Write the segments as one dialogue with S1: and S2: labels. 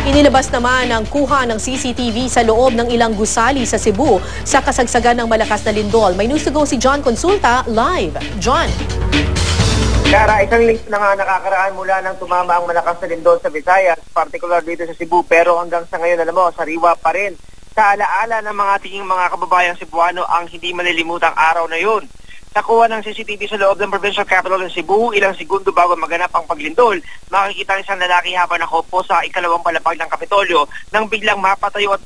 S1: Inilabas naman ang kuha ng CCTV sa loob ng ilang gusali sa Cebu sa kasagsagan ng malakas na lindol. May news to go si John Consulta live. John.
S2: Kara, isang linggo na nga nakakaraan mula nang tumama ang malakas na lindol sa Visayas, particular dito sa Cebu, pero hanggang sa ngayon, alam mo, sariwa pa rin sa alaala ng mga ating mga kababayang Cebuano ang hindi malilimutang araw na yun. Nakuha ng CCTV sa loob ng provincial capital ng Cebu, ilang segundo bago maganap ang paglindol, makikita ng isang lalaki habang nakaupo sa ikalawang palapag ng Kapitolyo nang biglang mapatayo at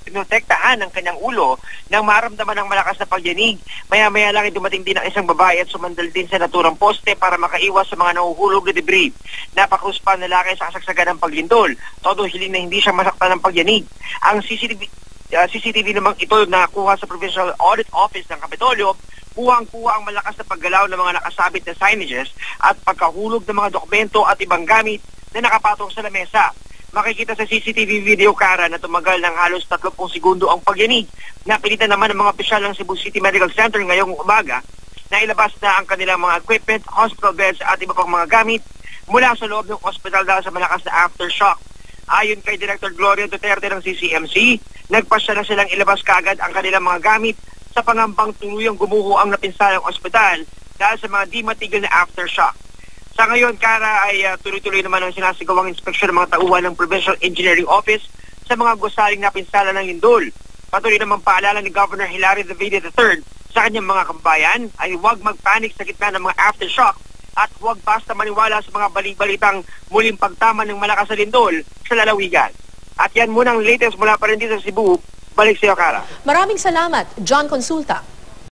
S2: pinotektahan ang kanyang ulo nang maramdaman ng malakas na pagyanig. Maya-maya lang ay dumating din ang isang babae at sumandal din sa naturang poste para makaiwas sa mga nahuhulog na debris. Napakrus pa ang lalaki sa kasagsagan ng paglindol, todo hiling na hindi siya masaktan ng pagyanig. Ang CCTV namang ito nakuha sa Provincial Audit Office ng Kapitolyo, kuwang-kuwa ang malakas na paggalaw ng mga nakasabit na signages at pagkahulog ng mga dokumento at ibang gamit na nakapatong sa lamesa. Makikita sa CCTV video, Kara, na tumagal ng halos 30 segundo ang pagyanig. Napilitan naman ng mga opisyal ng Cebu City Medical Center ngayong umaga na ilabas na ang kanilang mga equipment, hospital beds at iba pang mga gamit mula sa loob ng ospital dahil sa malakas na aftershock. Ayon kay Director Gloria Duterte ng CCMC, nagpasya na silang ilabas kaagad ang kanilang mga gamit sa pangambang tuluyang gumuho ang napinsalang ospital dahil sa mga di matigil na aftershock. Sa ngayon, Kara, ay tuloy-tuloy naman ang sinasigawang inspeksyon ng mga tauhan ng Provincial Engineering Office sa mga gusaling napinsala ng lindol. Patuloy namang paalala ni Governor Hilary David III sa kanyang mga kababayan ay huwag magpanik sa gitna ng mga aftershock at huwag basta maniwala sa mga balitang muling pagtama ng malakas na lindol sa lalawigan. At yan muna ang latest mula pa rin dito sa Cebu. Balik sa iyo, Kara.
S1: Maraming salamat, John Consulta.